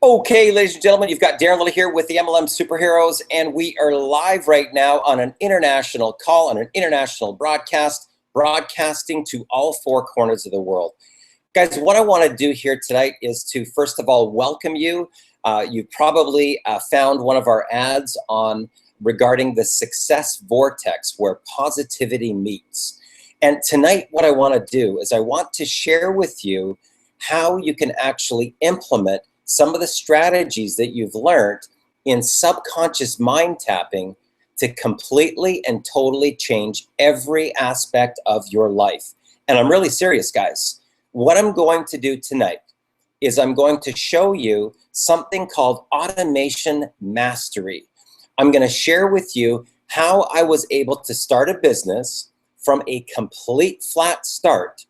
Okay, ladies and gentlemen, you've got Darren Little here with the MLM Superheroes, and we are live right now on an international call, on an international broadcast, broadcasting to all four corners of the world. Guys, what I want to do here tonight is to, first of all, welcome you. You probably found one of our ads on regarding the Success Vortex, where positivity meets. And tonight, what I want to do is I want to share with you how you can actually implement some of the strategies that you've learned in subconscious mind tapping to completely and totally change every aspect of your life. And I'm really serious, guys. What I'm going to do tonight is I'm going to show you something called automation mastery. I'm going to share with you how I was able to start a business from a complete flat start,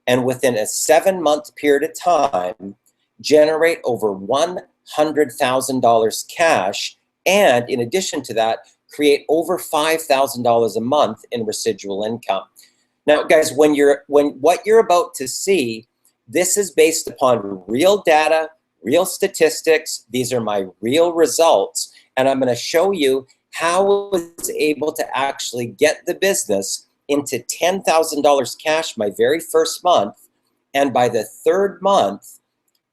and within a 7-month period of time, generate over $100,000 cash, and in addition to that, create over $5,000 a month in residual income. Now, guys, when what you're about to see, this is based upon real data, real statistics. These are my real results, and I'm going to show you how I was able to actually get the business into $10,000 cash my very first month, and by the third month,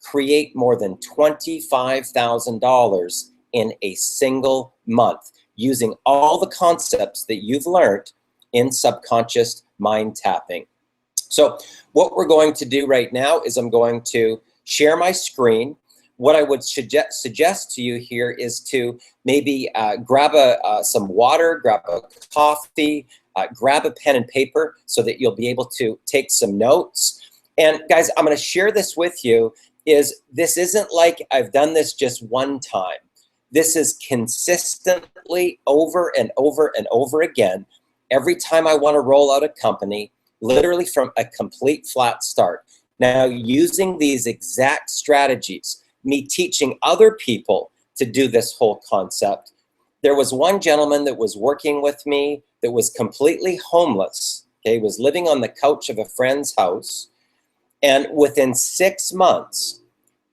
create more than $25,000 in a single month using all the concepts that you've learned in subconscious mind tapping. So what we're going to do right now is I'm going to share my screen. What I would suggest to you here is to maybe grab some water, grab a coffee, grab a pen and paper so that you'll be able to take some notes. And guys, I'm going to share this with you. This isn't like I've done this just one time. This is consistently over and over and over again. Every time I want to roll out a company, literally from a complete flat start. Now, using these exact strategies, me teaching other people to do this whole concept. There was one gentleman that was working with me that was completely homeless. Okay, was living on the couch of a friend's house. And within 6 months,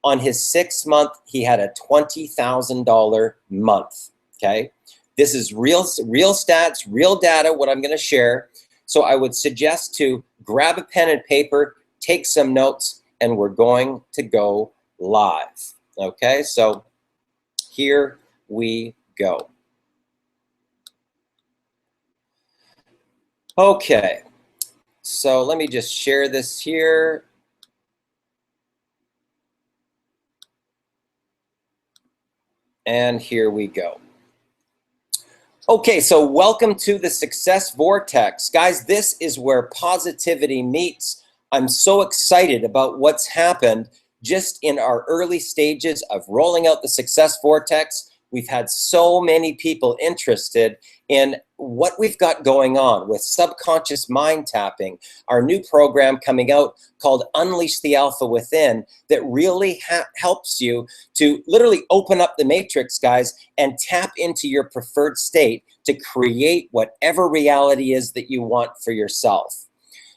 on his 6th month, he had a $20,000 month, okay? This is real stats, real data, what I'm gonna share. So I would suggest to grab a pen and paper, take some notes, and we're going to go live, okay? So here we go. Okay, so let me just share this here. And here we go. Okay, so welcome to the Success Vortex. Guys, this is where positivity meets. I'm so excited about what's happened just in our early stages of rolling out the Success Vortex. We've had so many people interested in what we've got going on with subconscious mind tapping, our new program coming out called Unleash the Alpha Within that really helps you to literally open up the matrix, guys, and tap into your preferred state to create whatever reality is that you want for yourself.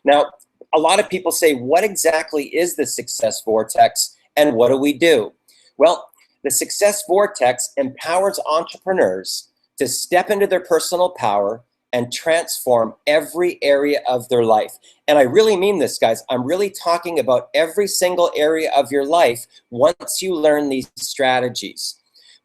Now, a lot of people say, what exactly is the Success Vortex and what do we do? Well, the Success Vortex empowers entrepreneurs to step into their personal power and transform every area of their life. And I really mean this, guys. I'm really talking about every single area of your life once you learn these strategies.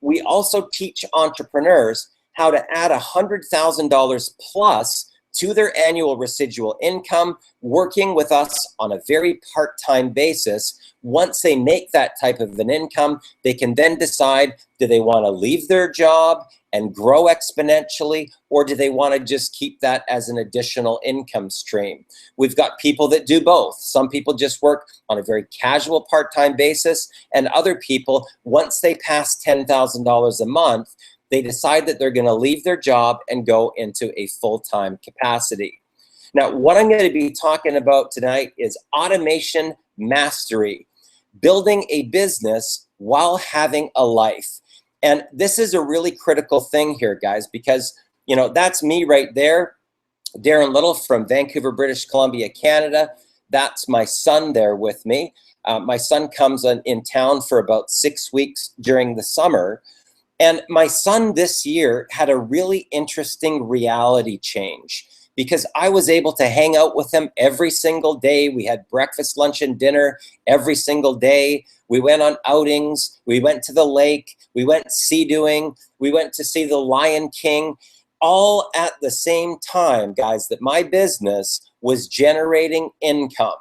We also teach entrepreneurs how to add $100,000 plus to their annual residual income, working with us on a very part-time basis. Once they make that type of an income, they can then decide, do they want to leave their job and grow exponentially, or do they want to just keep that as an additional income stream? We've got people that do both. Some people just work on a very casual part-time basis, and other people, once they pass $10,000 a month, they decide that they're going to leave their job and go into a full-time capacity. Now, what I'm going to be talking about tonight is automation mastery, building a business while having a life. And this is a really critical thing here, guys, because, you know, that's me right there, Darren Little from Vancouver, British Columbia, Canada. that's my son there with me. My son comes in town for about 6 weeks during the summer. And my son this year had a really interesting reality change because I was able to hang out with him every single day. We had breakfast, lunch, and dinner every single day. We went on outings. We went to the lake. We went sea-doing. We went to see the Lion King, all at the same time, guys, that my business was generating income.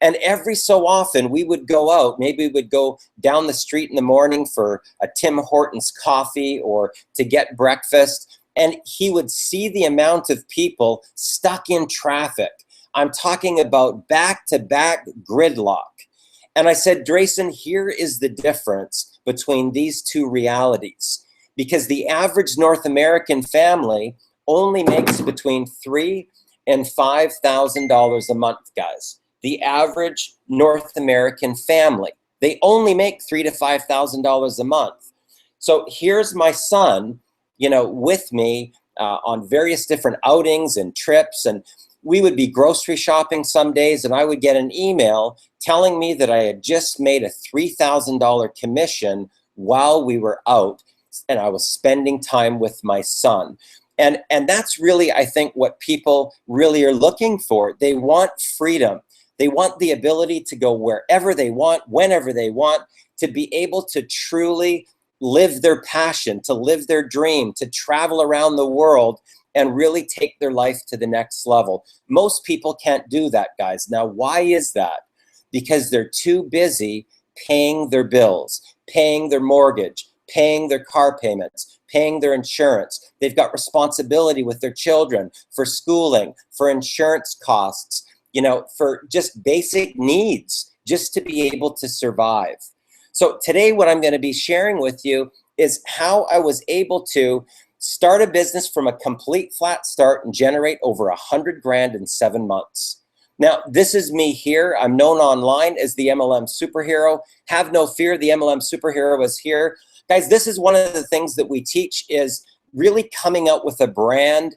And every so often we would go out, maybe we would go down the street in the morning for a Tim Hortons coffee or to get breakfast. And he would see the amount of people stuck in traffic. I'm talking about back-to-back gridlock. And I said, Drayson, here is the difference between these two realities. Because the average North American family only makes between $3,000 and $5,000 a month, guys. The average North American family, they only make $3,000 to $5,000 a month. So here's my son, with me on various different outings and trips, and we would be grocery shopping some days, and I would get an email telling me that I had just made a $3,000 commission while we were out, and I was spending time with my son. And that's really, I think, what people really are looking for. They want freedom. They want the ability to go wherever they want, whenever they want, to be able to truly live their passion, to live their dream, to travel around the world and really take their life to the next level. Most people can't do that, guys. Now, why is that? Because they're too busy paying their bills, paying their mortgage, paying their car payments, paying their insurance. They've got responsibility with their children for schooling, for insurance costs, for just basic needs, just to be able to survive. So today what I'm going to be sharing with you is how I was able to start a business from a complete flat start and generate over 100 grand in 7 months. Now, this is me here. I'm known online as the MLM Superhero. Have no fear, the MLM Superhero is here. Guys, this is one of the things that we teach is really coming out with a brand,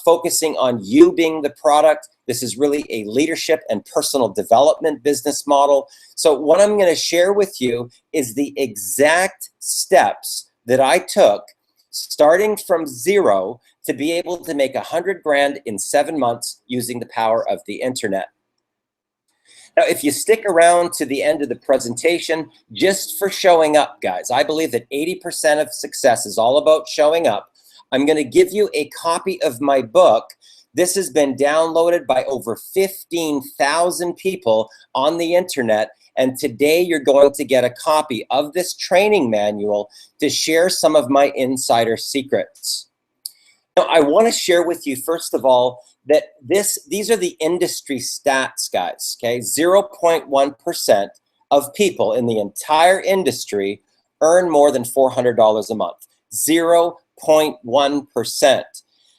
focusing on you being the product. This is really a leadership and personal development business model. So what I'm going to share with you is the exact steps that I took starting from zero to be able to make 100 grand in 7 months using the power of the internet. Now, if you stick around to the end of the presentation, just for showing up, guys, I believe that 80% of success is all about showing up. I'm going to give you a copy of my book. This has been downloaded by over 15,000 people on the internet. And today you're going to get a copy of this training manual to share some of my insider secrets. Now, I want to share with you, first of all, that these are the industry stats, guys, okay? 0.1% of people in the entire industry earn more than $400 a month. 0.1%.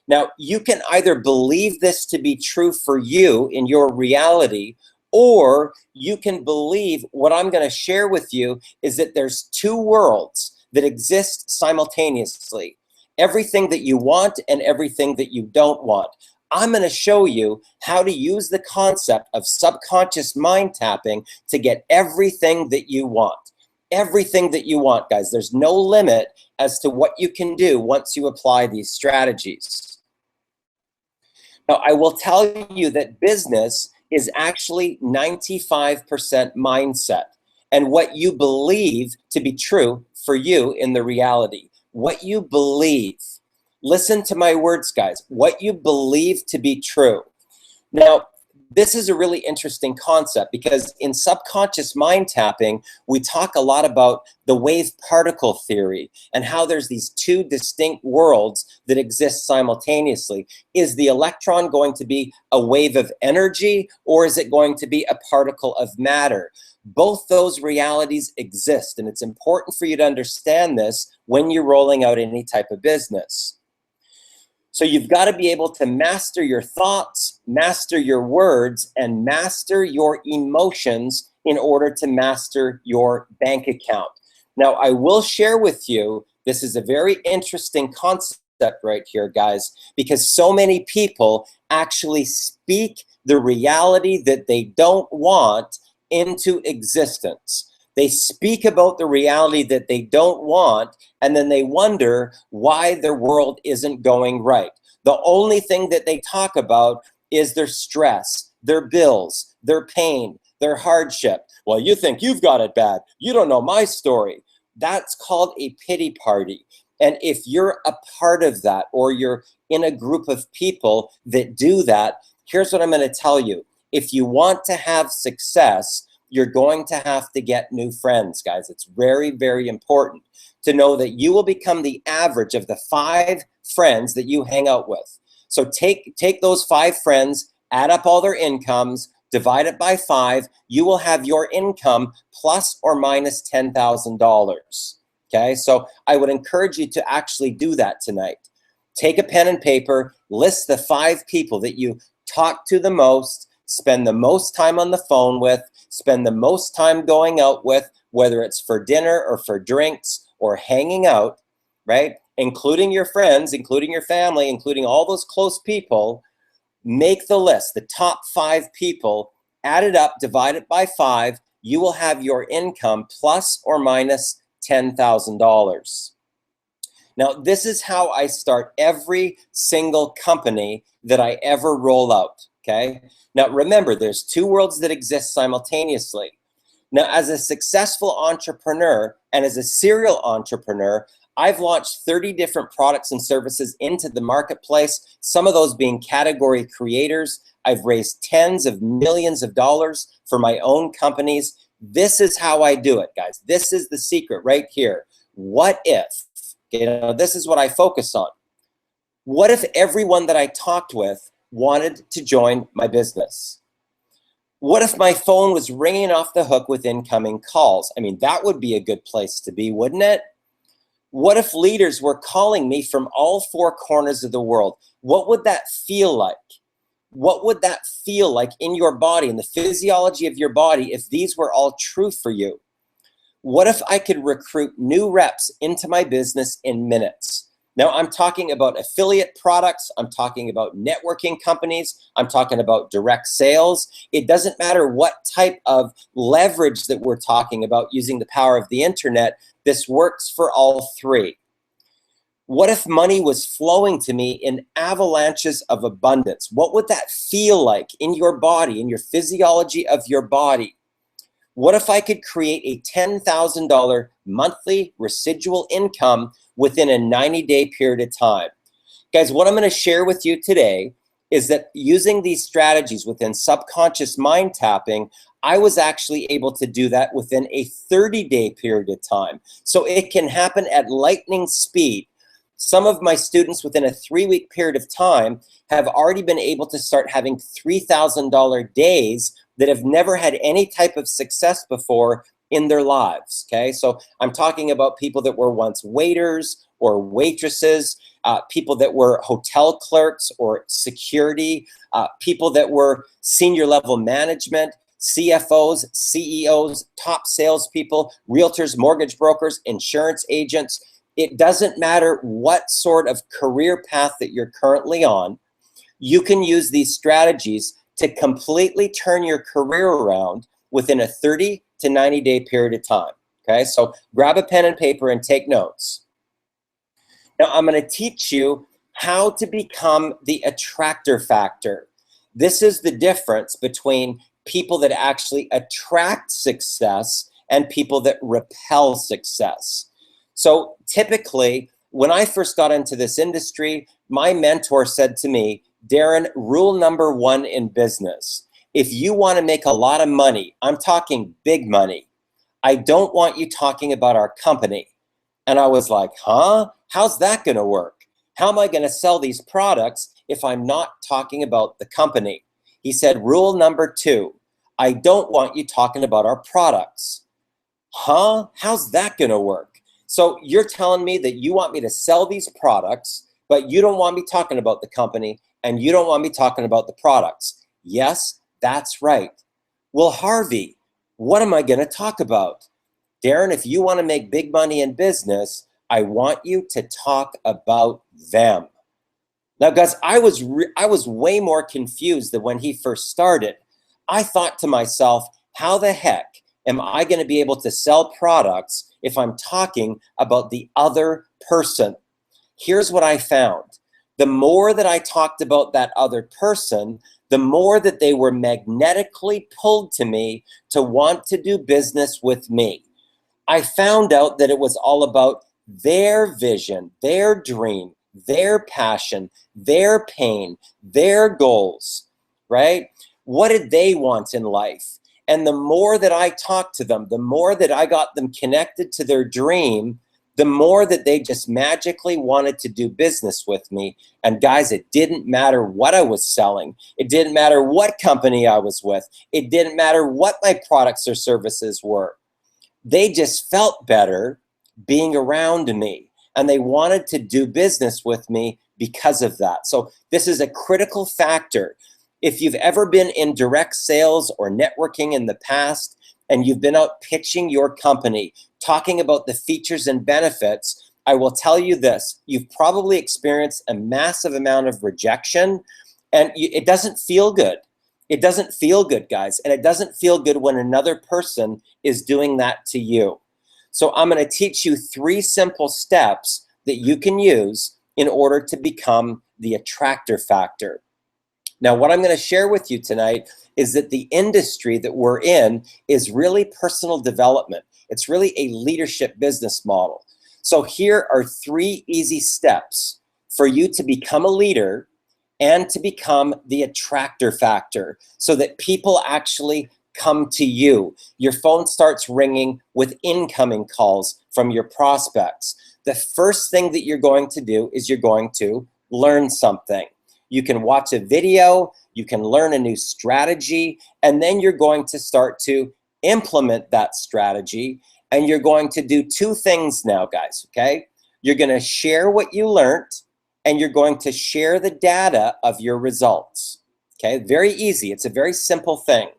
Now, you can either believe this to be true for you in your reality, or you can believe what I'm going to share with you is that there's two worlds that exist simultaneously. Everything that you want and everything that you don't want. I'm going to show you how to use the concept of subconscious mind tapping to get everything that you want. Everything that you want, guys. There's no limit as to what you can do once you apply these strategies. Now, I will tell you that business is actually 95% mindset and what you believe to be true for you in the reality. What you believe. Listen to my words, guys. What you believe to be true. Now, this is a really interesting concept because in subconscious mind tapping, we talk a lot about the wave particle theory and how there's these two distinct worlds that exist simultaneously. Is the electron going to be a wave of energy, or is it going to be a particle of matter? Both those realities exist, and it's important for you to understand this when you're rolling out any type of business. So you've got to be able to master your thoughts, master your words, and master your emotions in order to master your bank account. Now, I will share with you, this is a very interesting concept right here, guys, because so many people actually speak the reality that they don't want into existence. They speak about the reality that they don't want, and then they wonder why their world isn't going right. The only thing that they talk about is their stress, their bills, their pain, their hardship. Well, you think you've got it bad. You don't know my story. That's called a pity party. And if you're a part of that, or you're in a group of people that do that, here's what I'm going to tell you. If you want to have success, you're going to have to get new friends, guys. It's very, very important to know that you will become the average of the 5 friends that you hang out with. So take those 5 friends, add up all their incomes, divide it by 5, you will have your income plus or minus $10,000. Okay, so I would encourage you to actually do that tonight. Take a pen and paper, list the 5 people that you talk to the most, spend the most time on the phone with, spend the most time going out with, whether it's for dinner or for drinks or hanging out, right? Including your friends, including your family, including all those close people. Make the list, the top 5 people, add it up, divide it by 5, you will have your income plus or minus $10,000. Now, this is how I start every single company that I ever roll out, okay? Now, remember, there's 2 worlds that exist simultaneously. Now, as a successful entrepreneur and as a serial entrepreneur, I've launched 30 different products and services into the marketplace, some of those being category creators. I've raised tens of millions of dollars for my own companies. This is how I do it, guys. This is the secret right here. What if, this is what I focus on. What if everyone that I talked with wanted to join my business? What if my phone was ringing off the hook with incoming calls? I mean, that would be a good place to be, wouldn't it? What if leaders were calling me from all 4 corners of the world? What would that feel like? What would that feel like in your body, in the physiology of your body, if these were all true for you? What if I could recruit new reps into my business in minutes? Now, I'm talking about affiliate products. I'm talking about networking companies. I'm talking about direct sales. It doesn't matter what type of leverage that we're talking about using the power of the internet. This works for all 3. What if money was flowing to me in avalanches of abundance? What would that feel like in your body, in your physiology of your body? What if I could create a $10,000 monthly residual income within a 90-day period of time? Guys, what I'm going to share with you today is that using these strategies within subconscious mind tapping, I was actually able to do that within a 30-day period of time. So it can happen at lightning speed. Some of my students within a 3-week period of time have already been able to start having $3,000 days that have never had any type of success before in their lives, okay? So I'm talking about people that were once waiters or waitresses, people that were hotel clerks or security, people that were senior level management, CFOs, CEOs, top salespeople, realtors, mortgage brokers, insurance agents. It doesn't matter what sort of career path that you're currently on. You can use these strategies to completely turn your career around within a 30 to 90-day period of time. Okay, so grab a pen and paper and take notes. Now, I'm going to teach you how to become the attractor factor. This is the difference between people that actually attract success and people that repel success. So typically, when I first got into this industry, my mentor said to me, Darren, rule number 1 in business, if you want to make a lot of money, I'm talking big money, I don't want you talking about our company. And I was like, huh? How's that going to work? How am I going to sell these products if I'm not talking about the company? He said, rule number 2, I don't want you talking about our products. Huh? How's that going to work? So you're telling me that you want me to sell these products, but you don't want me talking about the company and you don't want me talking about the products. Yes, that's right. Well, Harvey, what am I going to talk about? Darren, if you want to make big money in business, I want you to talk about them. Now, guys, I was way more confused than when he first started. I thought to myself, how the heck am I going to be able to sell products if I'm talking about the other person? Here's what I found. The more that I talked about that other person, the more that they were magnetically pulled to me to want to do business with me. I found out that it was all about their vision, their dream, their passion, their pain, their goals, right? What did they want in life? And the more that I talked to them, the more that I got them connected to their dream, the more that they just magically wanted to do business with me. And guys, it didn't matter what I was selling. It didn't matter what company I was with. It didn't matter what my products or services were. They just felt better being around me, and they wanted to do business with me because of that. So this is a critical factor. If you've ever been in direct sales or networking in the past, and you've been out pitching your company, talking about the features and benefits, I will tell you this, you've probably experienced a massive amount of rejection, and it doesn't feel good. It doesn't feel good, guys, and it doesn't feel good when another person is doing that to you. So I'm going to teach you 3 simple steps that you can use in order to become the attractor factor. Now, what I'm going to share with you tonight is that the industry that we're in is really personal development. It's really a leadership business model. So here are 3 easy steps for you to become a leader and to become the attractor factor so that people actually come to you. Your phone starts ringing with incoming calls from your prospects. The first thing that you're going to do is you're going to learn something. You can watch a video, you can learn a new strategy, and then you're going to start to implement that strategy. And you're going to do 2 things now, guys, okay? You're going to share what you learned, and you're going to share the data of your results, okay? Very easy. It's a very simple thing.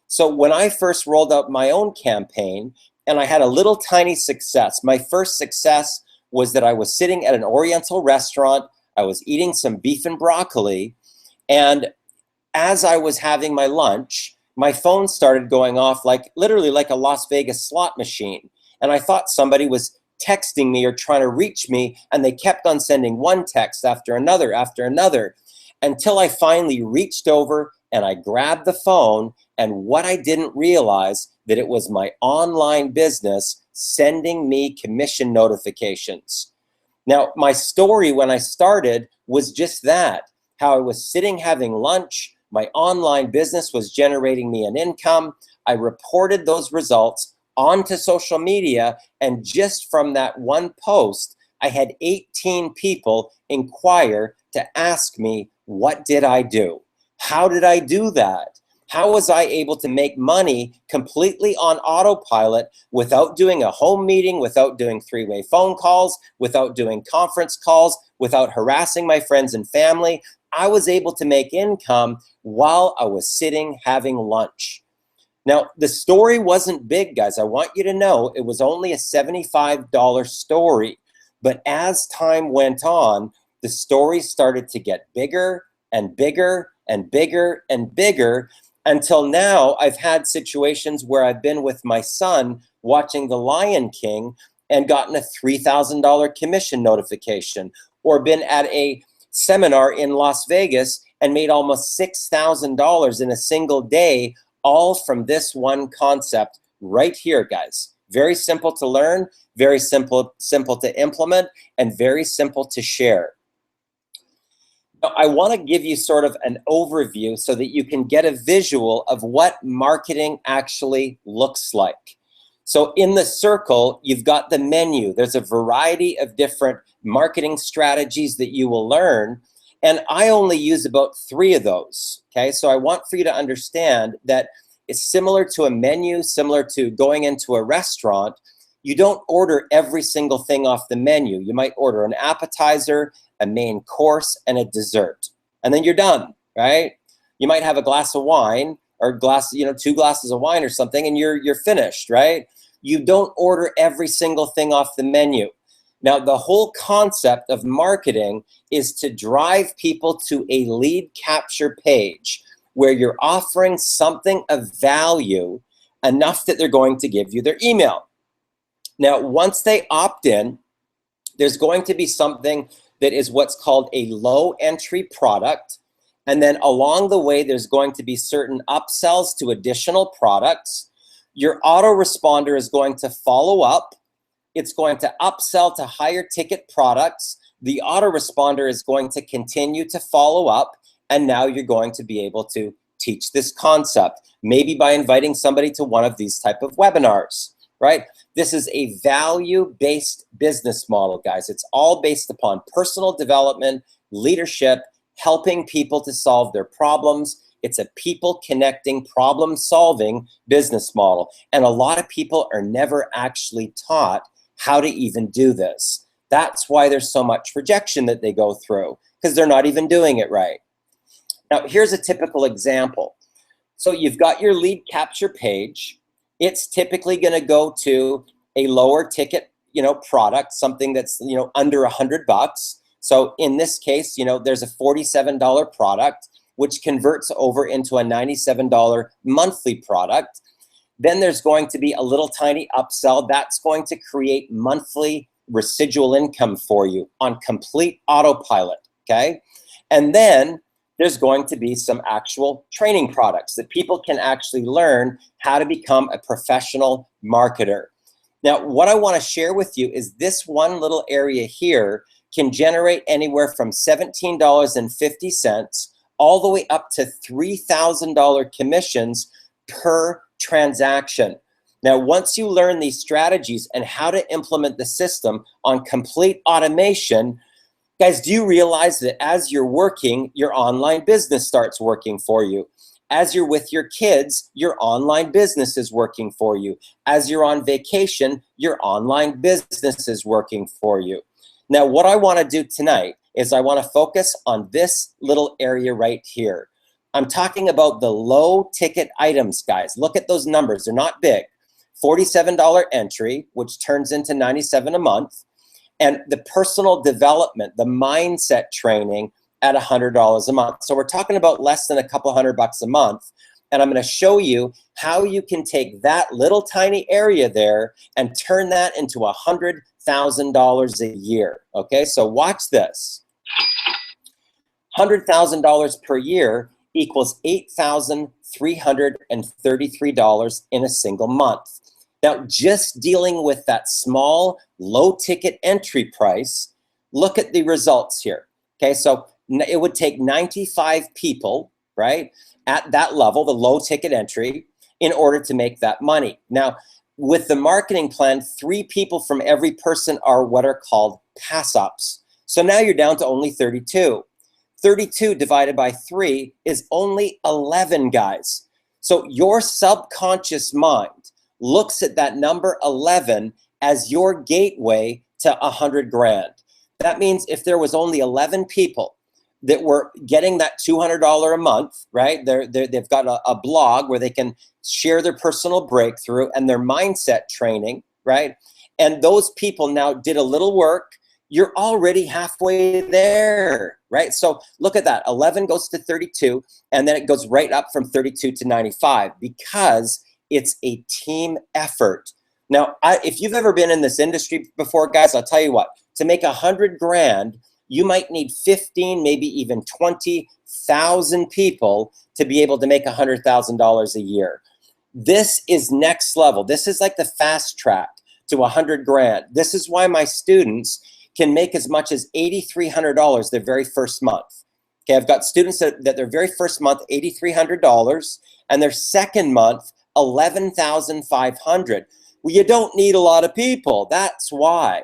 So when I first rolled out my own campaign, and I had a little tiny success, my first success was that I was sitting at an Oriental restaurant, I was eating some beef and broccoli, and as I was having my lunch, my phone started going off literally like a Las Vegas slot machine. And I thought somebody was texting me or trying to reach me, and they kept on sending one text after another, until I finally reached over and I grabbed the phone, and what I didn't realize that it was my online business sending me commission notifications. Now, my story when I started was just that, how I was sitting having lunch, my online business was generating me an income, I reported those results onto social media, and just from that one post, I had 18 people inquire to ask me, what did I do? How did I do that? How was I able to make money completely on autopilot without doing a home meeting, without doing 3-way phone calls, without doing conference calls, without harassing my friends and family? I was able to make income while I was sitting having lunch. Now, the story wasn't big, guys. I want you to know it was only a $75 story. But as time went on, the story started to get bigger and bigger and bigger and bigger, until now I've had situations where I've been with my son watching The Lion King and gotten a $3,000 commission notification, or been at a seminar in Las Vegas and made almost $6,000 in a single day, all from this one concept right here, guys. Very simple to learn, very simple to implement, and very simple to share. I want to give you sort of an overview so that you can get a visual of what marketing actually looks like. So in the circle, you've got the menu. There's a variety of different marketing strategies that you will learn, and I only use about 3 of those, okay? So I want for you to understand that it's similar to a menu, similar to going into a restaurant. You don't order every single thing off the menu. You might order an appetizer, a main course, and a dessert, and then you're done, right? You might have a glass of wine or 2 glasses of wine or something, and you're finished, right? You don't order every single thing off the menu. Now, the whole concept of marketing is to drive people to a lead capture page where you're offering something of value enough that they're going to give you their email. Now, once they opt in, there's going to be something that is what's called a low entry product. And then along the way, there's going to be certain upsells to additional products. Your autoresponder is going to follow up. It's going to upsell to higher ticket products. The autoresponder is going to continue to follow up. And now you're going to be able to teach this concept, maybe by inviting somebody to one of these type of webinars, right? This is a value-based business model, guys. It's all based upon personal development, leadership, helping people to solve their problems. It's a people connecting, problem-solving business model. And a lot of people are never actually taught how to even do this. That's why there's so much rejection that they go through, because they're not even doing it right. Now, here's a typical example. So you've got your lead capture page. It's typically going to go to a lower ticket, product, something that's, under $100. So in this case, there's a $47 product, which converts over into a $97 monthly product. Then there's going to be a little tiny upsell. That's going to create monthly residual income for you on complete autopilot, okay? And then there's going to be some actual training products that people can actually learn how to become a professional marketer. Now, what I want to share with you is this one little area here can generate anywhere from $17.50 all the way up to $3,000 commissions per transaction. Now, once you learn these strategies and how to implement the system on complete automation, guys, do you realize that as you're working, your online business starts working for you? As you're with your kids, your online business is working for you. As you're on vacation, your online business is working for you. Now, what I want to do tonight is I want to focus on this little area right here. I'm talking about the low ticket items, guys. Look at those numbers. They're not big. $47 entry, which turns into $97 a month. And the personal development, the mindset training at $100 a month. So we're talking about less than a couple $100 a month. And I'm going to show you how you can take that little tiny area there and turn that into $100,000 a year. Okay, so watch this. $100,000 per year equals $8,333 in a single month. Now, just dealing with that small, low ticket entry price, look at the results here. Okay, so it would take 95 people, right, at that level, the low ticket entry, in order to make that money. Now, with the marketing plan, 3 people from every person are what are called pass-ups. So now you're down to only 32. 32 divided by 3 is only 11, guys. So your subconscious mind looks at that number 11 as your gateway to 100 grand. That means if there was only 11 people that were getting that $200 a month, right? They've got a blog where they can share their personal breakthrough and their mindset training, right? And those people now did a little work. You're already halfway there, right? So look at that. 11 goes to 32, and then it goes right up from 32 to 95 because it's a team effort. Now, if you've ever been in this industry before, guys, I'll tell you what, to make 100 grand, you might need 15, maybe even 20,000 people to be able to make $100,000 a year. This is next level. This is like the fast track to 100 grand. This is why my students can make as much as $8,300 their very first month. Okay, I've got students that their very first month, $8,300, and their second month, $11,500. Well, you don't need a lot of people. That's why.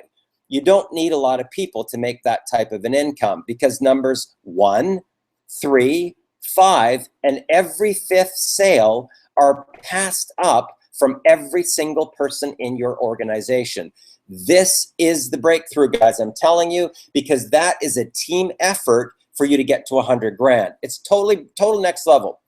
You don't need a lot of people to make that type of an income because numbers 1, 3, 5, and every 5th sale are passed up from every single person in your organization. This is the breakthrough, guys. I'm telling you, because that is a team effort for you to get to 100 grand. It's total next level.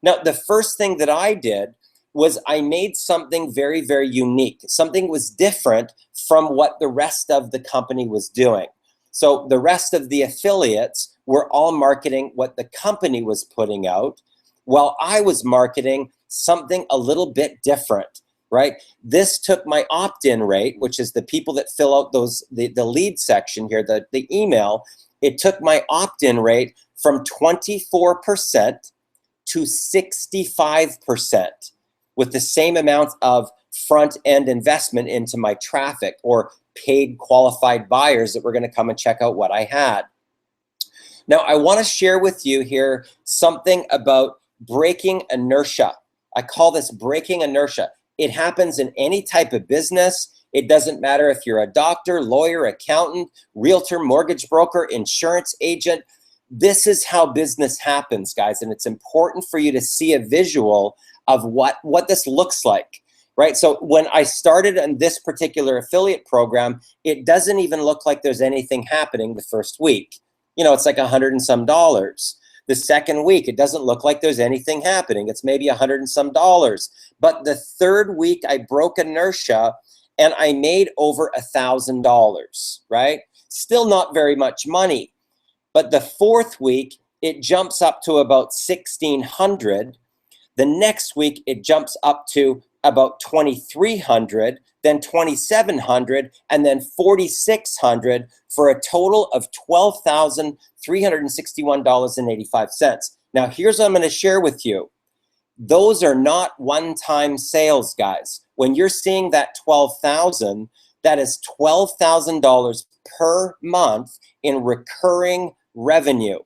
Now, the first thing that I did was I made something very, very unique. Something was different from what the rest of the company was doing. So the rest of the affiliates were all marketing what the company was putting out, while I was marketing something a little bit different, right? This took my opt-in rate, which is the people that fill out the lead section here, the email. It took my opt-in rate from 24% to 65%, with the same amount of front-end investment into my traffic or paid qualified buyers that were going to come and check out what I had. Now, I want to share with you here something about breaking inertia. I call this breaking inertia. It happens in any type of business. It doesn't matter if you're a doctor, lawyer, accountant, realtor, mortgage broker, insurance agent. This is how business happens, guys, and it's important for you to see a visual of what this looks like, right? So when I started on this particular affiliate program, it doesn't even look like there's anything happening the first week. You know, it's like $100 and some. The second week, it doesn't look like there's anything happening. It's maybe $100 and some. But the third week, I broke inertia and I made over $1,000, right? Still not very much money. But the fourth week, it jumps up to about $1,600. The next week, it jumps up to about $2,300, then $2,700, and then $4,600 for a total of $12,361.85. Now, here's what I'm going to share with you. Those are not one-time sales, guys. When you're seeing that $12,000, that is $12,000 per month in recurring revenue.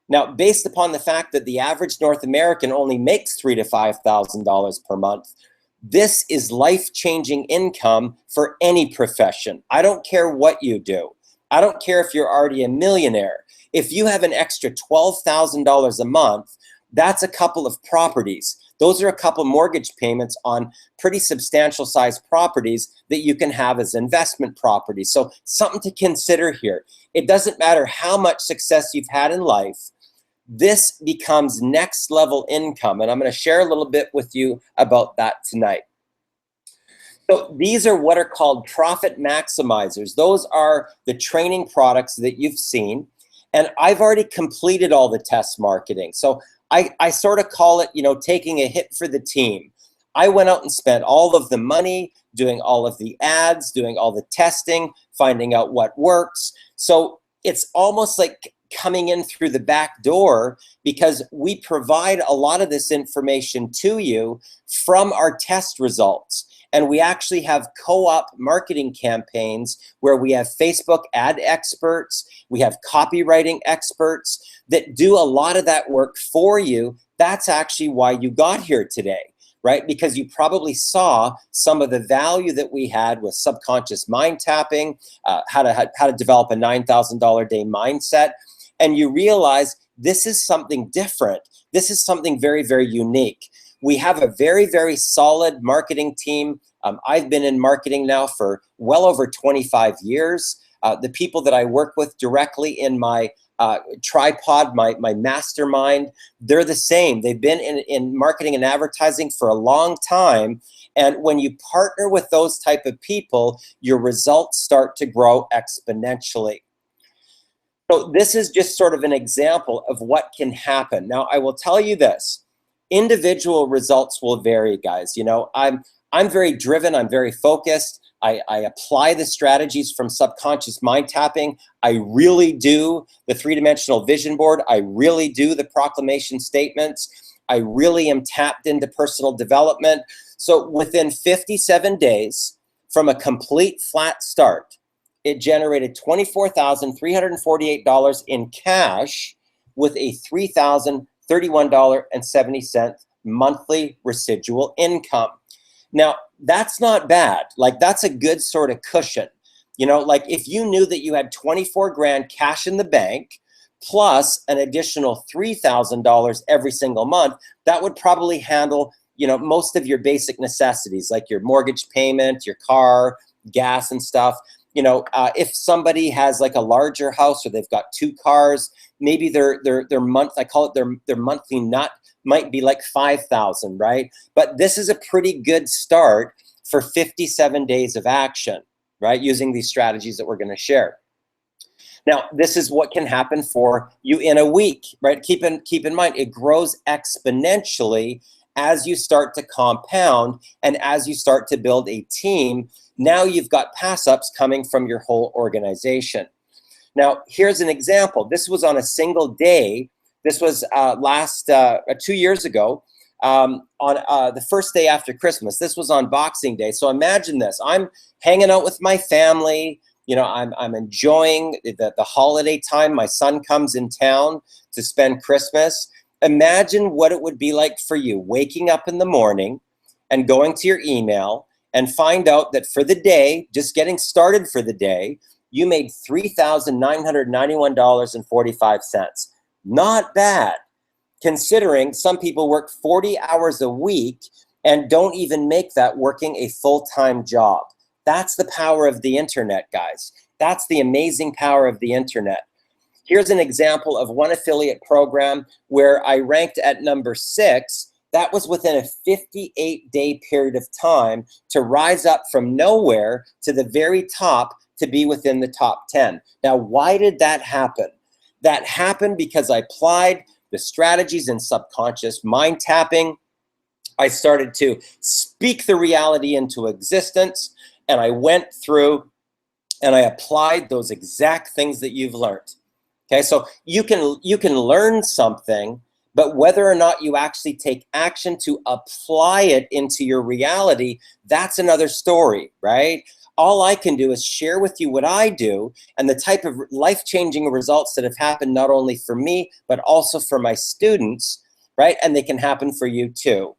Now, based upon the fact that the average North American only makes $3,000 to $5,000 per month, this is life-changing income for any profession. I don't care what you do. I don't care if you're already a millionaire. If you have an extra $12,000 a month, that's a couple of properties. Those are a couple mortgage payments on pretty substantial sized properties that you can have as investment properties. So something to consider here. It doesn't matter how much success you've had in life. This becomes next level income. And I'm going to share a little bit with you about that tonight. So these are what are called profit maximizers. Those are the training products that you've seen. And I've already completed all the test marketing. So I sort of call it, you know, taking a hit for the team. I went out and spent all of the money, doing all of the ads, doing all the testing, finding out what works. So it's almost like coming in through the back door, because we provide a lot of this information to you from our test results. And we actually have co-op marketing campaigns where we have Facebook ad experts, we have copywriting experts that do a lot of that work for you. That's actually why you got here today, right? Because you probably saw some of the value that we had with subconscious mind tapping, how to develop a $9,000 a day mindset. And you realize this is something different. This is something very, very unique. We have a very, very solid marketing team. I've been in marketing now for well over 25 years. The people that I work with directly in my tripod, my mastermind, they're the same. They've been in marketing and advertising for a long time. And when you partner with those type of people, your results start to grow exponentially. So this is just sort of an example of what can happen. Now, I will tell you this. Individual results will vary, guys. You know, I'm very driven. I'm very focused. I apply the strategies from subconscious mind tapping. I really do the three-dimensional vision board. I really do the proclamation statements. I really am tapped into personal development. So within 57 days, from a complete flat start, it generated $24,348 in cash with a $3,031.70 monthly residual income. Now, that's not bad. Like, that's a good sort of cushion. You know, like if you knew that you had 24 grand cash in the bank plus an additional $3,000 every single month, that would probably handle, you know, most of your basic necessities, like your mortgage payment, your car, gas and stuff. You know, if somebody has like a larger house or they've got 2 cars, maybe their month, I call it their monthly nut might be like 5,000, right? But this is a pretty good start for 57 days of action, right? Using these strategies that we're going to share. Now, this is what can happen for you in a week, right? Keep in mind, it grows exponentially as you start to compound and as you start to build a team. Now you've got pass-ups coming from your whole organization. Now, here's an example. This was on a single day. This was 2 years ago on the first day after Christmas. This was on Boxing Day. So imagine this. I'm hanging out with my family. You know, I'm enjoying the holiday time. My son comes in town to spend Christmas. Imagine what it would be like for you waking up in the morning and going to your email and find out that for the day, just getting started for the day, you made $3,991.45. Not bad, considering some people work 40 hours a week and don't even make that working a full-time job. That's the power of the internet, guys. That's the amazing power of the internet. Here's an example of one affiliate program where I ranked at number 6. That was within a 58-day period of time to rise up from nowhere to the very top to be within the top 10. Now, why did that happen? That happened because I applied the strategies in subconscious mind tapping. I started to speak the reality into existence, and I went through and I applied those exact things that you've learned. Okay, so you can learn something, but whether or not you actually take action to apply it into your reality, that's another story, right? All I can do is share with you what I do and the type of life-changing results that have happened not only for me, but also for my students, right? And they can happen for you too.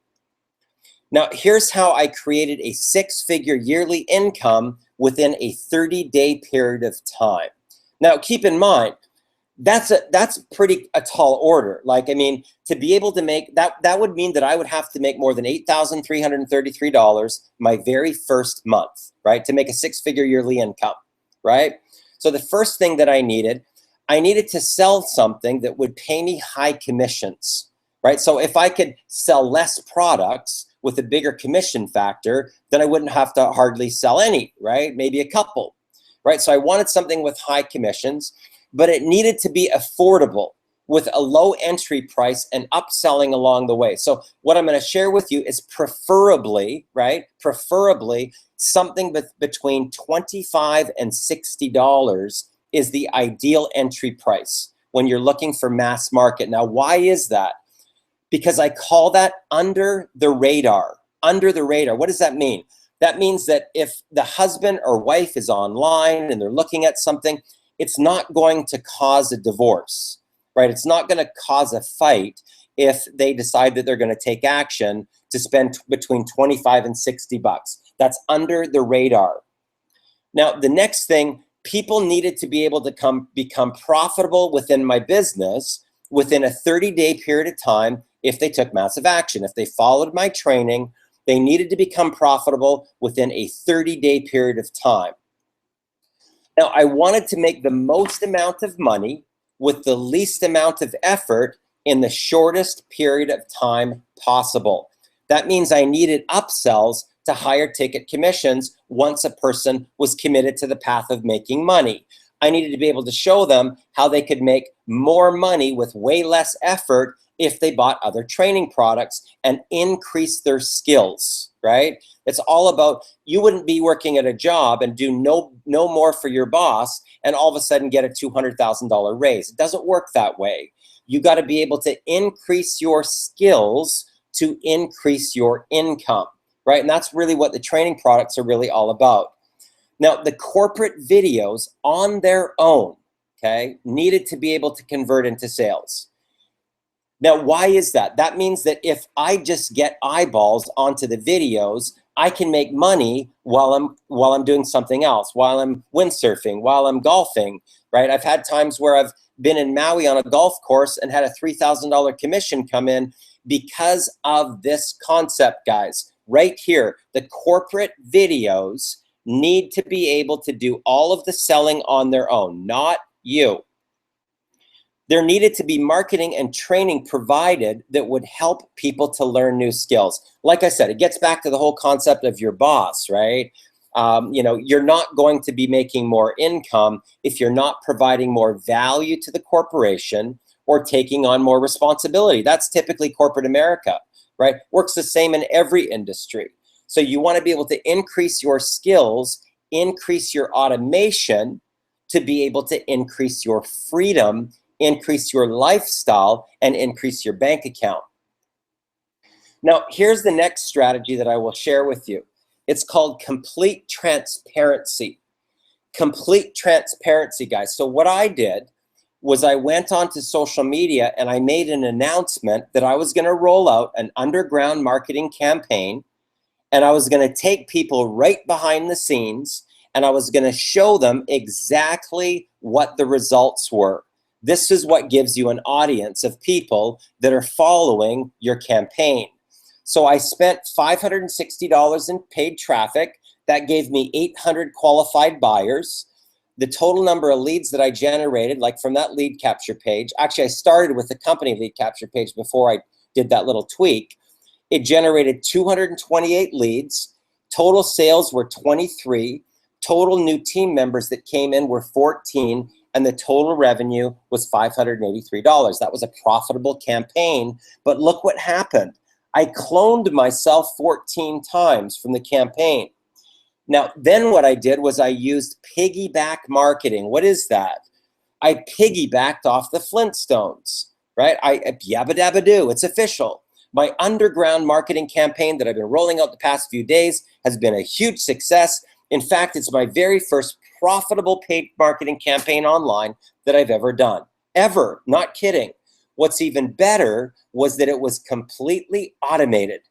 Now, here's how I created a 6-figure yearly income within a 30-day period of time. Now, keep in mind, that's pretty a tall order. Like, I mean, to be able to make that would mean that I would have to make more than $8,333 my very first month, right? To make a 6-figure yearly income, right? So the first thing that I needed to sell something that would pay me high commissions, right? So if I could sell less products with a bigger commission factor, then I wouldn't have to hardly sell any, right? Maybe a couple, right? So I wanted something with high commissions, but it needed to be affordable with a low entry price and upselling along the way. So what I'm going to share with you is preferably, right? Preferably something between $25 and $60 is the ideal entry price when you're looking for mass market. Now, why is that? Because I call that under the radar. Under the radar. What does that mean? That means that if the husband or wife is online and they're looking at something, it's not going to cause a divorce, right? It's not going to cause a fight if they decide that they're going to take action to spend between 25 and 60 bucks. That's under the radar. Now, the next thing, people needed to be able to become profitable within my business within a 30-day period of time if they took massive action. If they followed my training, they needed to become profitable within a 30-day period of time. Now, I wanted to make the most amount of money with the least amount of effort in the shortest period of time possible. That means I needed upsells to higher ticket commissions once a person was committed to the path of making money. I needed to be able to show them how they could make more money with way less effort if they bought other training products and increase their skills, right? It's all about, you wouldn't be working at a job and do no more for your boss and all of a sudden get a $200,000 raise. It doesn't work that way. You got to be able to increase your skills to increase your income, right? And that's really what the training products are really all about. Now, the corporate videos on their own, okay, needed to be able to convert into sales. Now, why is that? That means that if I just get eyeballs onto the videos, I can make money while I'm doing something else, while I'm windsurfing, while I'm golfing, right? I've had times where I've been in Maui on a golf course and had a $3,000 commission come in because of this concept, guys. Right here, the corporate videos need to be able to do all of the selling on their own, not you. There needed to be marketing and training provided that would help people to learn new skills. Like I said, it gets back to the whole concept of your boss, right? You're not going to be making more income if you're not providing more value to the corporation or taking on more responsibility. That's typically corporate America, right? Works the same in every industry. So you want to be able to increase your skills, increase your automation to be able to increase your freedom, increase your lifestyle, and increase your bank account. Now, here's the next strategy that I will share with you. It's called complete transparency. Complete transparency, guys. So what I did was I went onto social media and I made an announcement that I was going to roll out an underground marketing campaign, and I was going to take people right behind the scenes and I was going to show them exactly what the results were. This is what gives you an audience of people that are following your campaign. So I spent $560 in paid traffic. That gave me 800 qualified buyers. The total number of leads that I generated, like from that lead capture page, actually I started with the company lead capture page before I did that little tweak. It generated 228 leads. Total sales were 23. Total new team members that came in were 14. And the total revenue was $583. That was a profitable campaign. But look what happened. I cloned myself 14 times from the campaign. Now, then what I did was I used piggyback marketing. What is that? I piggybacked off the Flintstones, right? Yabba dabba doo, it's official. My underground marketing campaign that I've been rolling out the past few days has been a huge success. In fact, it's my very first profitable paid marketing campaign online that I've ever done. Ever, not kidding. What's even better was that it was completely automated.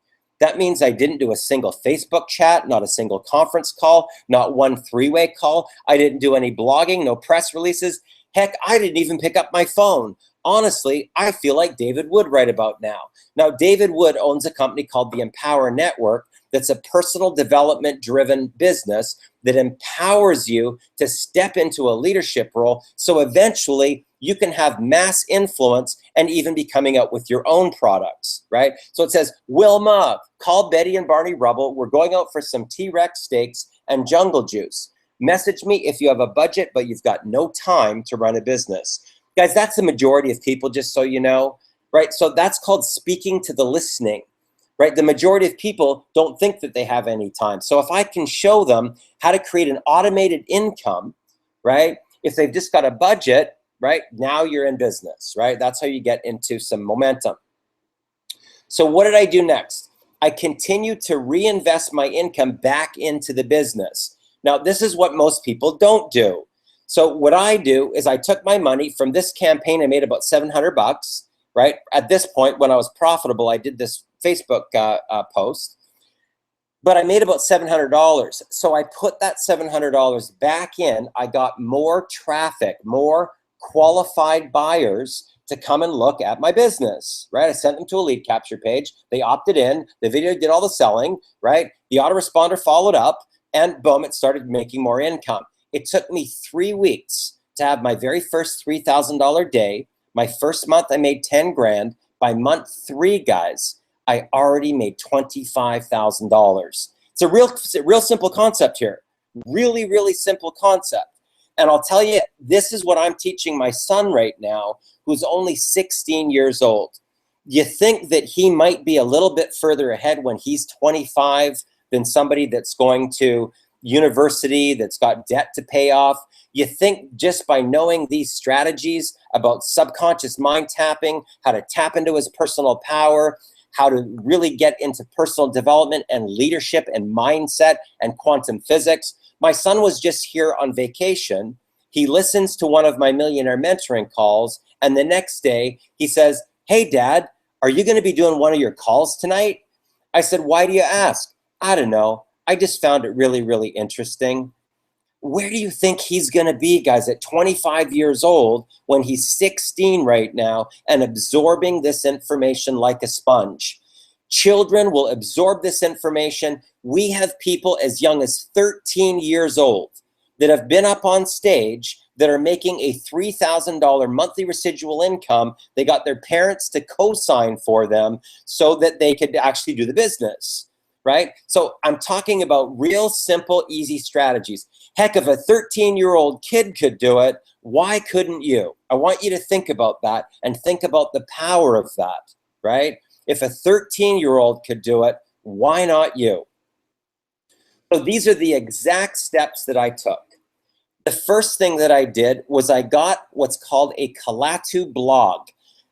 That means I didn't do a single Facebook chat, not a single conference call, not one three-way call. I didn't do any blogging, no press releases. Heck, I didn't even pick up my phone. Honestly, I feel like David Wood right about now. Now, David Wood owns a company called the Empower Network that's a personal development-driven business that empowers you to step into a leadership role so eventually you can have mass influence and even be coming out with your own products, right? So it says, Wilma, call Betty and Barney Rubble. We're going out for some T-Rex steaks and jungle juice. Message me if you have a budget, but you've got no time to run a business. Guys, that's the majority of people, just so you know, right? So that's called speaking to the listening, right? The majority of people don't think that they have any time. So if I can show them how to create an automated income, right? If they've just got a budget, right? Now you're in business, right? That's how you get into some momentum. So what did I do next? I continued to reinvest my income back into the business. Now, this is what most people don't do. So what I do is I took my money from this campaign. I made about $700, right? At this point, when I was profitable, I did this Facebook post, but I made about $700. So I put that $700 back in. I got more traffic, more qualified buyers to come and look at my business, right? I sent them to a lead capture page. They opted in. The video did all the selling, right? The autoresponder followed up, and boom, it started making more income. It took me 3 weeks to have my very first $3,000 day. My first month, I made 10 grand. By month 3, guys, I already made $25,000. It's a real simple concept here. Really, really simple concept. And I'll tell you, this is what I'm teaching my son right now, who's only 16 years old. You think that he might be a little bit further ahead when he's 25 than somebody that's going to university, that's got debt to pay off. You think just by knowing these strategies about subconscious mind tapping, how to tap into his personal power, how to really get into personal development and leadership and mindset and quantum physics. My son was just here on vacation. He listens to one of my millionaire mentoring calls, and the next day he says, "Hey, Dad, are you going to be doing one of your calls tonight?" I said, "Why do you ask?" "I don't know. I just found it really, really interesting." Where do you think he's going to be, guys, at 25 years old when he's 16 right now and absorbing this information like a sponge? Children will absorb this information. We have people as young as 13 years old that have been up on stage that are making a $3,000 monthly residual income. They got their parents to co-sign for them so that they could actually do the business, right? So I'm talking about real simple, easy strategies. Heck, if a 13-year-old kid could do it, why couldn't you? I want you to think about that and think about the power of that, right? If a 13-year-old could do it, why not you? So these are the exact steps that I took. The first thing that I did was I got what's called a Kalatu blog.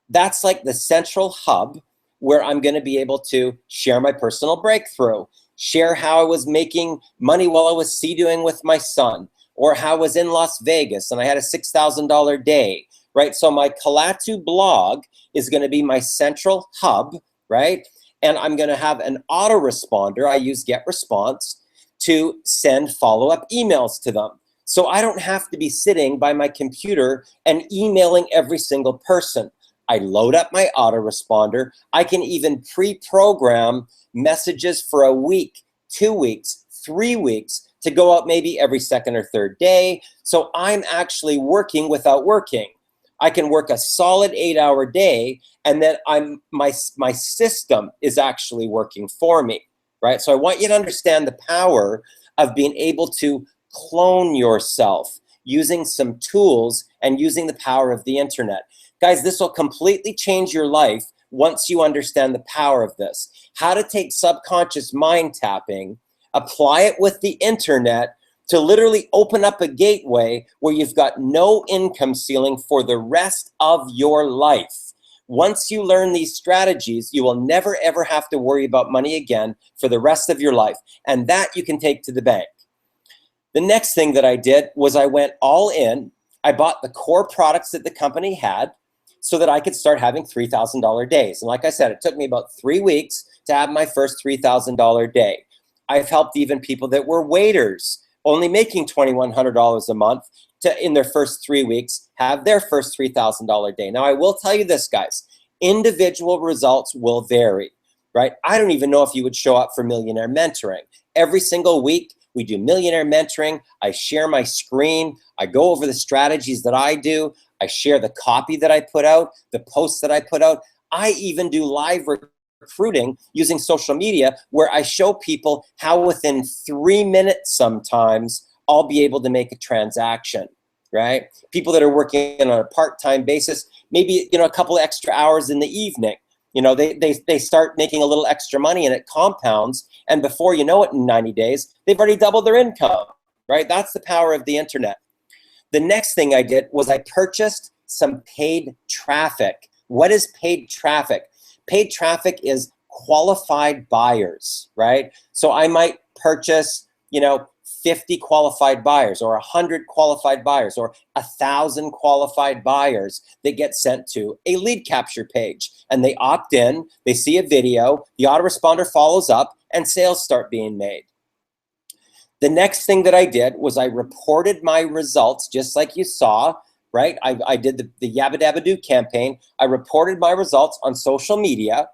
That's like the central hub where I'm going to be able to share my personal breakthrough, share how I was making money while I was sea-doing with my son, or how I was in Las Vegas and I had a $6,000 day, right? So my Kalatu blog is going to be my central hub, right? And I'm going to have an autoresponder. I use GetResponse to send follow-up emails to them. So I don't have to be sitting by my computer and emailing every single person. I load up my autoresponder. I can even pre-program messages for a week, 2 weeks, 3 weeks to go out maybe every second or third day. So I'm actually working without working. I can work a solid 8-hour day, and then my system is actually working for me, right? So I want you to understand the power of being able to clone yourself using some tools and using the power of the internet. Guys, this will completely change your life once you understand the power of this. How to take subconscious mind tapping, apply it with the internet to literally open up a gateway where you've got no income ceiling for the rest of your life. Once you learn these strategies, you will never ever have to worry about money again for the rest of your life. And that you can take to the bank. The next thing that I did was I went all in. I bought the core products that the company had so that I could start having $3,000 days. And like I said, it took me about 3 weeks to have my first $3,000 day. I've helped even people that were waiters, only making $2,100 a month, to, in their first 3 weeks, have their first $3,000 day. Now, I will tell you this, guys, individual results will vary, right? I don't even know if you would show up for Millionaire Mentoring. Every single week, we do Millionaire Mentoring. I share my screen. I go over the strategies that I do. I share the copy that I put out, the posts that I put out. I even do live recruiting using social media where I show people how within 3 minutes sometimes I'll be able to make a transaction, right? People that are working on a part-time basis, maybe, a couple of extra hours in the evening. They start making a little extra money and it compounds. And before you know it, in 90 days, they've already doubled their income, right? That's the power of the internet. The next thing I did was I purchased some paid traffic. What is paid traffic? Paid traffic is qualified buyers, right? So I might purchase, 50 qualified buyers or 100 qualified buyers or 1,000 qualified buyers that get sent to a lead capture page. And they opt in, they see a video, the autoresponder follows up, and sales start being made. The next thing that I did was I reported my results, just like you saw, right? I did the Yabba Dabba Doo campaign. I reported my results on social media.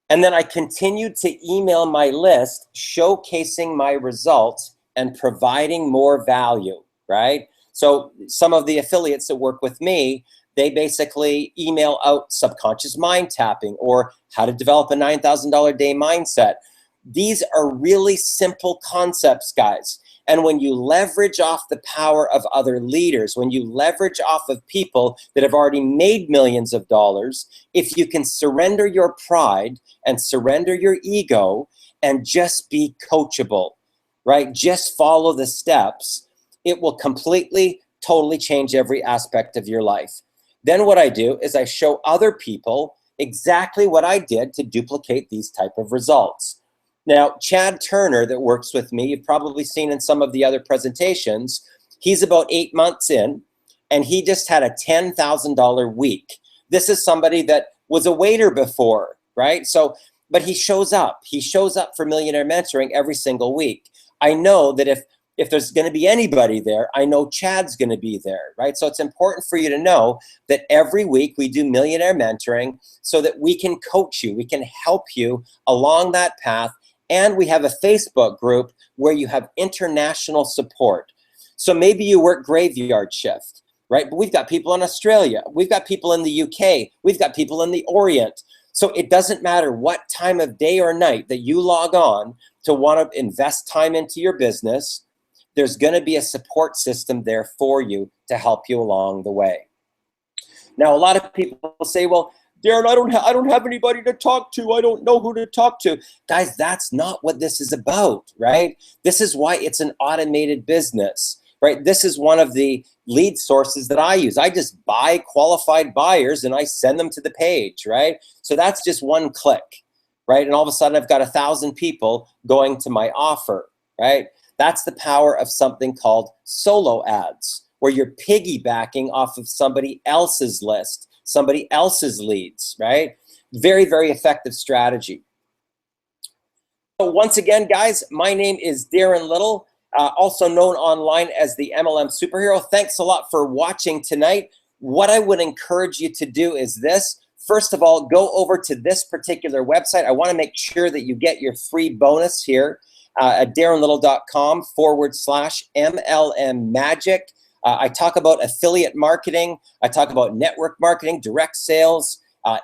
And then I continued to email my list, showcasing my results and providing more value, right? So some of the affiliates that work with me, they basically email out subconscious mind tapping or how to develop a $9,000 day mindset. These are really simple concepts, guys. And when you leverage off the power of other leaders, when you leverage off of people that have already made millions of dollars, if you can surrender your pride and surrender your ego and just be coachable, right? Just follow the steps, it will completely, totally change every aspect of your life. Then what I do is I show other people exactly what I did to duplicate these type of results. Now, Chad Turner that works with me, you've probably seen in some of the other presentations, he's about 8 months in, and he just had a $10,000 week. This is somebody that was a waiter before, right? So, but he shows up. He shows up for Millionaire Mentoring every single week. I know that if there's going to be anybody there, I know Chad's going to be there, right? So it's important for you to know that every week we do Millionaire Mentoring so that we can coach you, we can help you along that path. And we have a Facebook group where you have international support. So maybe you work graveyard shift, right? But we've got people in Australia. We've got people in the UK. We've got people in the Orient. So it doesn't matter what time of day or night that you log on to want to invest time into your business, there's going to be a support system there for you to help you along the way. Now, a lot of people say, well, Darren, I don't have anybody to talk to. I don't know who to talk to. Guys, that's not what this is about, right? This is why it's an automated business, right? This is one of the lead sources that I use. I just buy qualified buyers and I send them to the page, right? So that's just one click, right? And all of a sudden I've got 1,000 people going to my offer, right? That's the power of something called solo ads, where you're piggybacking off of somebody else's list, somebody else's leads, right? Very, very effective strategy. So once again, guys, my name is Darren Little, also known online as the MLM Superhero. Thanks a lot for watching tonight. What I would encourage you to do is this. First of all, go over to this particular website. I want to make sure that you get your free bonus here at darrenlittle.com/MLM Magic. I talk about affiliate marketing. I talk about network marketing, direct sales,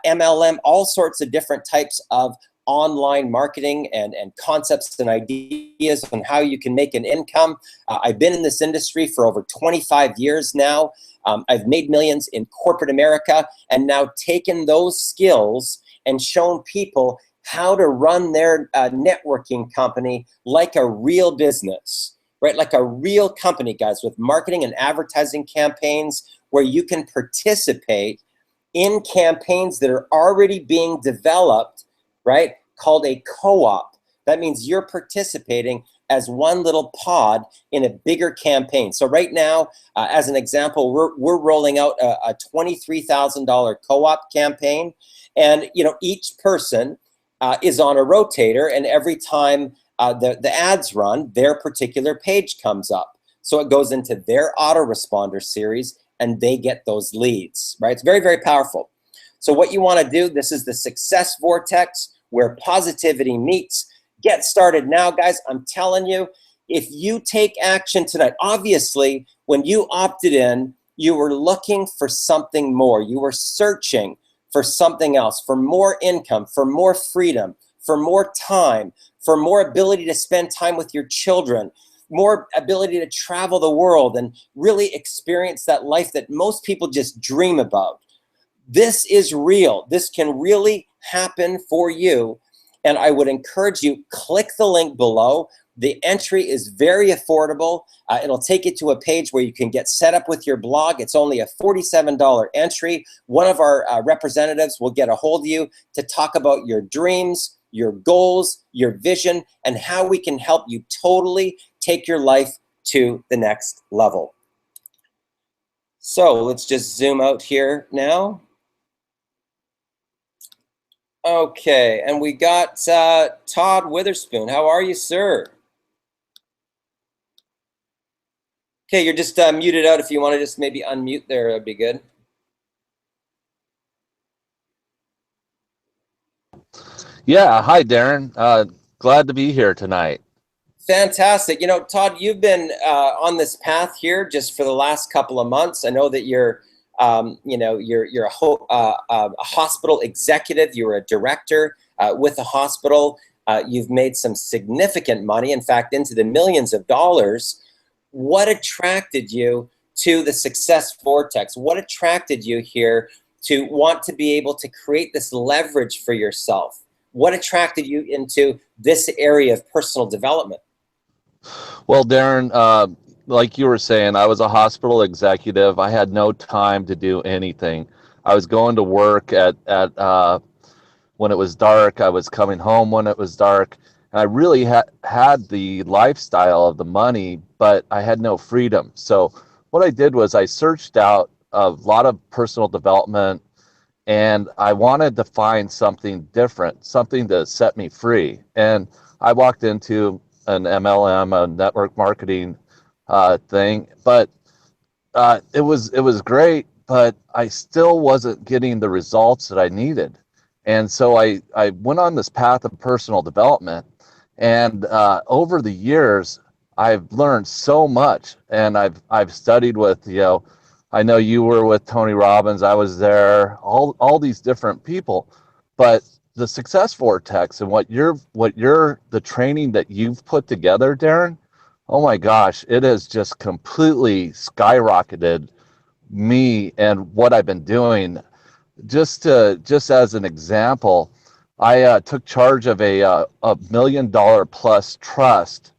MLM, all sorts of different types of online marketing and concepts and ideas on how you can make an income. I've been in this industry for over 25 years now. I've made millions in corporate America and now taken those skills and shown people how to run their networking company like a real business. Right, like a real company, guys, with marketing and advertising campaigns where you can participate in campaigns that are already being developed, right, called a co-op. That means you're participating as one little pod in a bigger campaign. So right now, as an example, we're rolling out a $23,000 co-op campaign, and each person is on a rotator, and every time the ads run, their particular page comes up. So it goes into their autoresponder series and they get those leads, right? It's very, very powerful. So what you want to do, this is the Success Vortex where positivity meets. Get started now, guys. I'm telling you, if you take action tonight, obviously, when you opted in, you were looking for something more. You were searching for something else, for more income, for more freedom, for more time, for more ability to spend time with your children, more ability to travel the world and really experience that life that most people just dream about. This is real. This can really happen for you. And I would encourage you, click the link below. The entry is very affordable. It'll take you to a page where you can get set up with your blog. It's only a $47 entry. One of our representatives will get a hold of you to talk about your dreams, your goals, your vision, and how we can help you totally take your life to the next level. So let's just zoom out here now. Okay, and we got Todd Witherspoon. How are you, sir? Okay, you're just muted out. If you want to just maybe unmute there, that'd be good. Yeah, hi, Darren. Glad to be here tonight. Fantastic. Todd, you've been on this path here just for the last couple of months. I know that you're a hospital executive. You're a director with a hospital. You've made some significant money, in fact, into the millions of dollars. What attracted you to the Success Vortex? What attracted you here to want to be able to create this leverage for yourself? What attracted you into this area of personal development? Well, Darren, like you were saying, I was a hospital executive. I had no time to do anything. I was going to work at when it was dark. I was coming home when it was dark. And I really had the lifestyle of the money, but I had no freedom. So what I did was I searched out a lot of personal development, and I wanted to find something different, something to set me free. And I walked into an MLM, a network marketing thing, but it was great, but I still wasn't getting the results that I needed. And so I went on this path of personal development, and over the years, I've learned so much, and I've studied with, I know you were with Tony Robbins. I was there. All these different people, but the Success Vortex and the training that you've put together, Darren. Oh my gosh, it has just completely skyrocketed me and what I've been doing. Just as an example, I took charge of a $1 million plus trust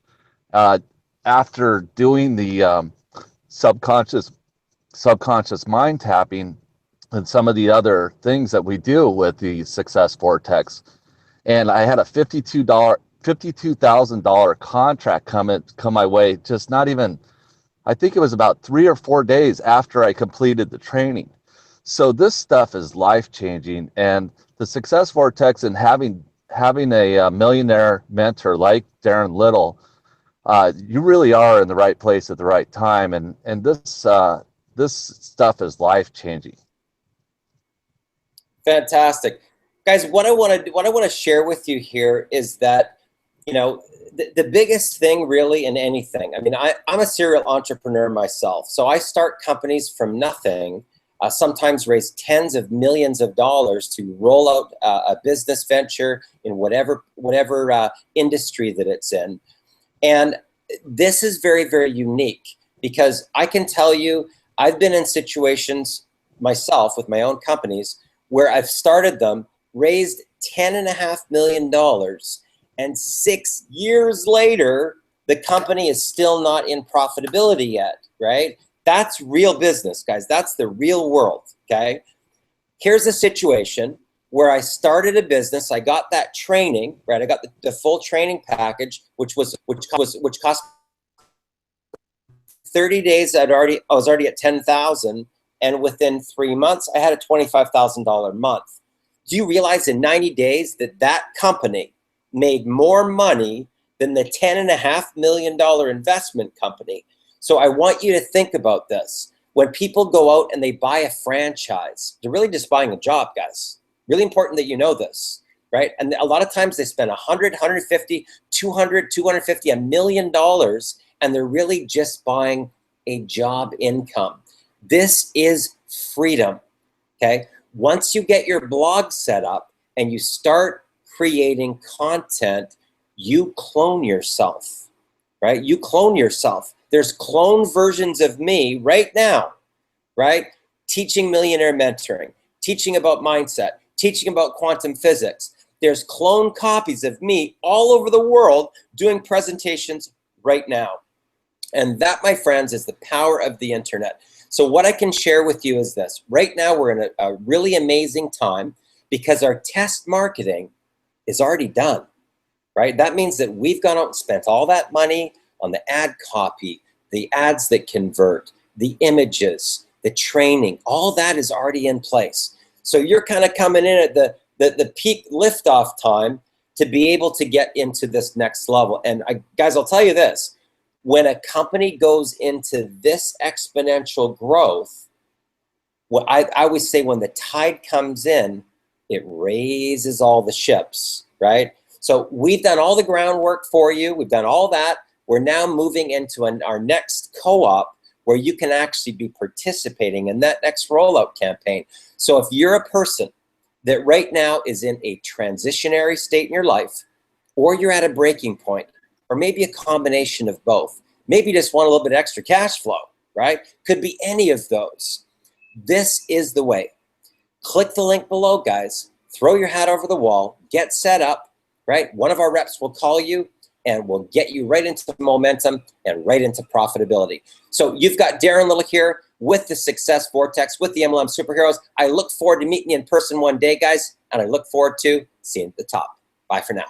uh, after doing the subconscious mind tapping and some of the other things that we do with the Success Vortex. And I had a $52,000 contract come my way. Just not even, I think it was about 3 or 4 days after I completed the training. So this stuff is life changing, and the Success Vortex and having a millionaire mentor like Darren Little, you really are in the right place at the right time, and this stuff is life changing. Fantastic. Guys, what I want to share with you here is that, the biggest thing really in anything, I mean, I'm a serial entrepreneur myself. So I start companies from nothing, sometimes raise tens of millions of dollars to roll out a business venture in whatever industry that it's in. And this is very, very unique because I can tell you, I've been in situations myself with my own companies where I've started them, raised $10.5 million, and 6 years later, the company is still not in profitability yet, right? That's real business, guys. That's the real world, okay? Here's a situation where I started a business. I got that training, right? I got the full training package, which cost 30 days. I was already at 10,000, and within 3 months, I had a $25,000 month. Do you realize in 90 days that company made more money than the $10.5 million investment company? So I want you to think about this. When people go out and they buy a franchise, they're really just buying a job, guys. Really important that you know this, right? And a lot of times they spend 100, 150, 200, 250, $1 million, and they're really just buying a job income. This is freedom, okay? Once you get your blog set up and you start creating content, you clone yourself, right? You clone yourself. There's clone versions of me right now, right? Teaching millionaire mentoring, teaching about mindset, teaching about quantum physics. There's clone copies of me all over the world doing presentations right now. And that, my friends, is the power of the internet. So what I can share with you is this. Right now, we're in a really amazing time because our test marketing is already done, right? That means that we've gone out and spent all that money on the ad copy, the ads that convert, the images, the training, all that is already in place. So you're kind of coming in at the peak liftoff time to be able to get into this next level. And guys, I'll tell you this. When a company goes into this exponential growth, what I always say, when the tide comes in, it raises all the ships, right? So we've done all the groundwork for you. We've done all that. We're now moving into our next co-op where you can actually be participating in that next rollout campaign. So if you're a person that right now is in a transitionary state in your life, or you're at a breaking point, or maybe a combination of both. Maybe you just want a little bit extra cash flow, right? Could be any of those. This is the way. Click the link below, guys. Throw your hat over the wall. Get set up, right? One of our reps will call you and we'll get you right into momentum and right into profitability. So you've got Darren Little here with the Success Vortex, with the MLM Superheroes. I look forward to meeting you in person one day, guys, and I look forward to seeing you at the top. Bye for now.